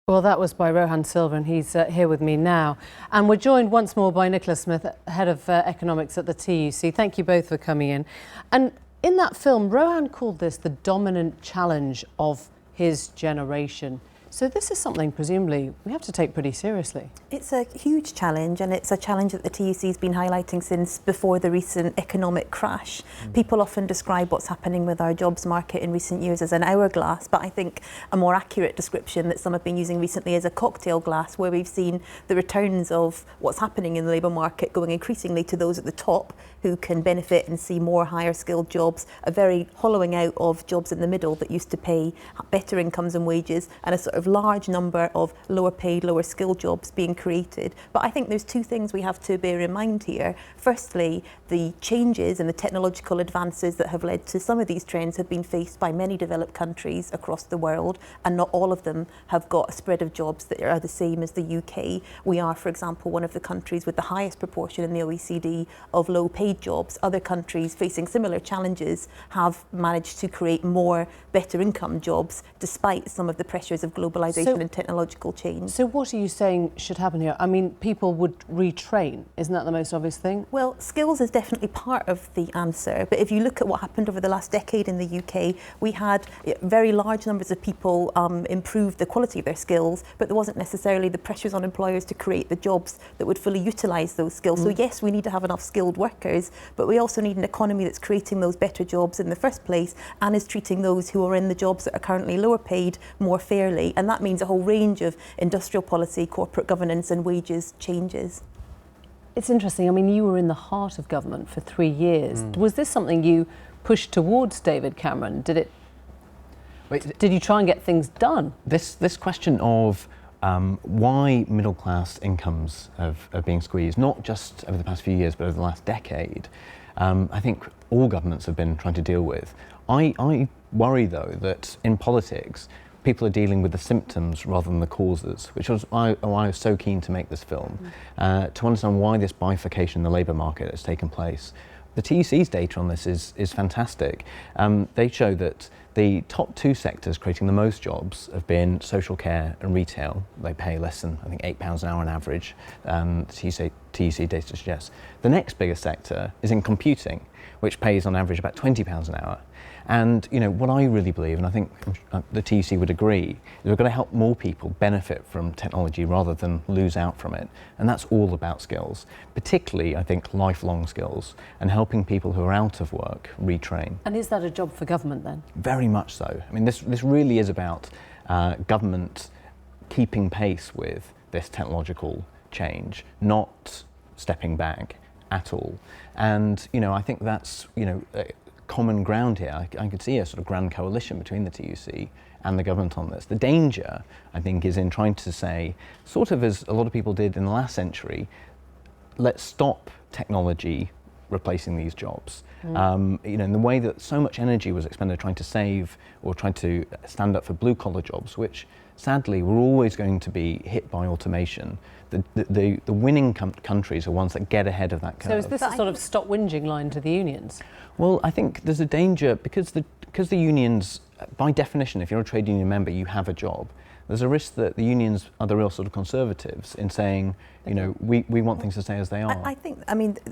Well, that was by Rohan Silva, and he's here with me now. And we're joined once more by Nicholas Smith, Head of Economics at the TUC. Thank you both for coming in. And in that film, Rohan called this the dominant challenge of his generation. So this is something, presumably, we have to take pretty seriously. It's a huge challenge, and it's a challenge that the TUC has been highlighting since before the recent economic crash. People often describe what's happening with our jobs market in recent years as an hourglass, but I think a more accurate description that some have been using recently is a cocktail glass, where we've seen the returns of what's happening in the labour market going increasingly to those at the top who can benefit and see more higher skilled jobs, a very hollowing out of jobs in the middle that used to pay better incomes and wages, and a sort of large number of lower paid, lower skilled jobs being created. But I think there's two things we have to bear in mind here. Firstly, the changes and the technological advances that have led to some of these trends have been faced by many developed countries across the world, and not all of them have got a spread of jobs that are the same as the UK. We are, for example, one of the countries with the highest proportion in the OECD of low paid jobs. Other countries facing similar challenges have managed to create more better income jobs despite some of the pressures of globalisation and technological change. So what are you saying should happen here? I mean, people would retrain. Isn't that the most obvious thing? Well, skills is definitely part of the answer. But if you look at what happened over the last decade in the UK, we had very large numbers of people improve the quality of their skills, but there wasn't necessarily the pressures on employers to create the jobs that would fully utilise those skills. So yes, we need to have enough skilled workers, but we also need an economy that's creating those better jobs in the first place and is treating those who are in the jobs that are currently lower paid more fairly. And that means a whole range of industrial policy, corporate governance and wages changes. It's interesting. I mean, you were in the heart of government for 3 years. Was this something you pushed towards David Cameron? Did you try and get things done? This question of why middle class incomes are being squeezed, not just over the past few years, but over the last decade, I think all governments have been trying to deal with. I worry, though, that in politics, people are dealing with the symptoms rather than the causes, which was why I was so keen to make this film, to understand why this bifurcation in the labour market has taken place. The TUC's data on this is fantastic. They show that the top two sectors creating the most jobs have been social care and retail. They pay less than, I think, £8 an hour on average, the TUC data suggests. The next biggest sector is in computing, which pays on average about £20 an hour. And you know what I really believe, and I think the TUC would agree, is we're going to help more people benefit from technology rather than lose out from it. And that's all about skills, particularly, I think, lifelong skills, and helping people who are out of work retrain. And is that a job for government then? Very much so. I mean, this really is about government keeping pace with this technological change, not stepping back at all. And you know, I think that's common ground here. I could see a sort of grand coalition between the TUC and the government on this. The danger, I think, is in trying to say, sort of as a lot of people did in the last century, let's stop technology replacing these jobs. In the way that so much energy was expended trying to save or trying to stand up for blue-collar jobs, which sadly were always going to be hit by automation. The winning countries are ones that get ahead of that curve. So is this a sort of stop whinging line to the unions? Well, I think there's a danger because the unions, by definition, if you're a trade union member, you have a job. There's a risk that the unions are the real sort of conservatives in saying, we want things to stay as they are. I think,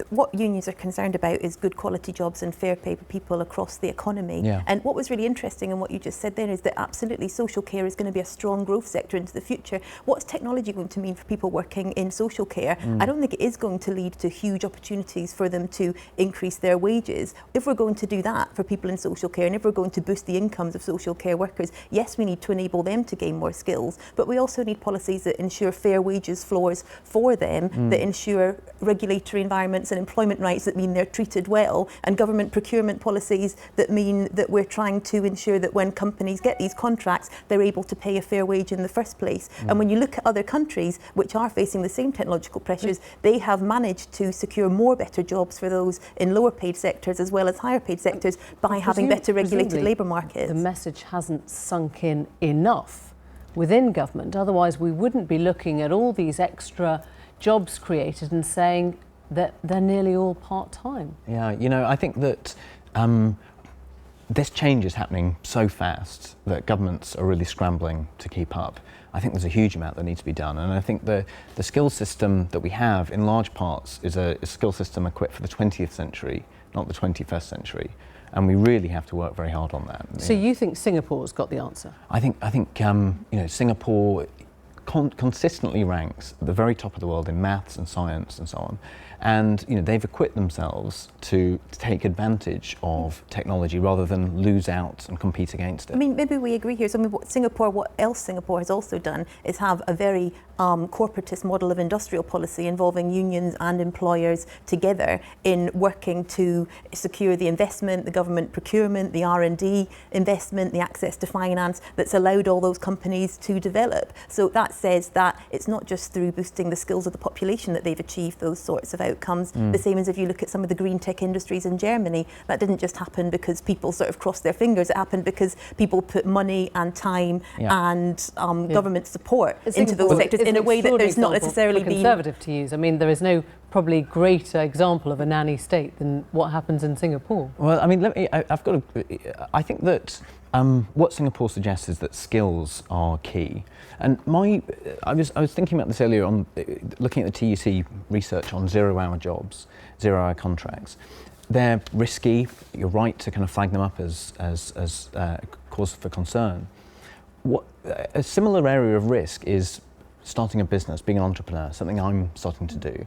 what unions are concerned about is good quality jobs and fair pay for people across the economy. Yeah. And what was really interesting in what you just said there is that absolutely social care is going to be a strong growth sector into the future. What's technology going to mean for people working in social care? I don't think it is going to lead to huge opportunities for them to increase their wages. If we're going to do that for people in social care, and if we're going to boost the incomes of social care workers, yes, we need to enable them to gain more skills, but we also need policies that ensure fair wages floors for them, that ensure regulatory environments and employment rights that mean they're treated well, and government procurement policies that mean that we're trying to ensure that when companies get these contracts, they're able to pay a fair wage in the first place. And when you look at other countries which are facing the same technological pressures, they have managed to secure more better jobs for those in lower paid sectors as well as higher paid sectors by having better regulated labour markets. The message hasn't sunk in enough within government, otherwise we wouldn't be looking at all these extra jobs created and saying that they're nearly all part-time. Yeah, I think that this change is happening so fast that governments are really scrambling to keep up. I think there's a huge amount that needs to be done, and I think the skills system that we have in large parts is a skill system equipped for the 20th century, not the 21st century, and we really have to work very hard on that. So you think Singapore's got the answer? I think Singapore consistently ranks at the very top of the world in maths and science and so on. And they've equipped themselves to take advantage of technology rather than lose out and compete against it. I mean, maybe we agree here. So what else Singapore has also done is have a very corporatist model of industrial policy involving unions and employers together in working to secure the investment, the government procurement, the R&D investment, the access to finance that's allowed all those companies to develop. So that says that it's not just through boosting the skills of the population that they've achieved those sorts of outcomes. The same as if you look at some of the green tech industries in Germany, that didn't just happen because people sort of crossed their fingers. It happened because people put money and time and government support into those sectors in a way that there's not necessarily been conservative to use. I mean, there is no probably greater example of a nanny state than what happens in Singapore. Well, I mean, I think that what Singapore suggests is that skills are key. And I was thinking about this earlier on, looking at the TUC research on zero-hour jobs, zero-hour contracts. They're risky. You're right to kind of flag them up as cause for concern. A similar area of risk is starting a business, being an entrepreneur, something I'm starting to do.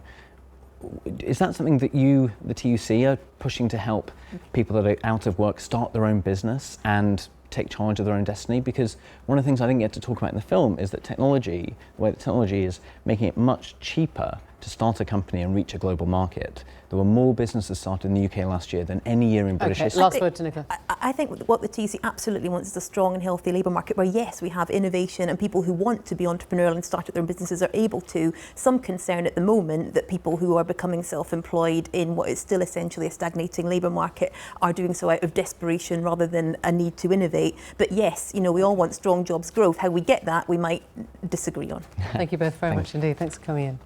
Is that something that you, the TUC, are pushing to help people that are out of work start their own business and take charge of their own destiny? Because one of the things I didn't get to talk about in the film is that the way that technology is making it much cheaper to start a company and reach a global market. There were more businesses started in the UK last year than any year in British history. Last word to Nicola. I think what the TUC absolutely wants is a strong and healthy labour market where, yes, we have innovation and people who want to be entrepreneurial and start their own businesses are able to. Some concern at the moment that people who are becoming self-employed in what is still essentially a stagnating labour market are doing so out of desperation rather than a need to innovate. But yes, we all want strong jobs growth. How we get that, we might disagree on. Thank you both very much indeed. Thanks for coming in.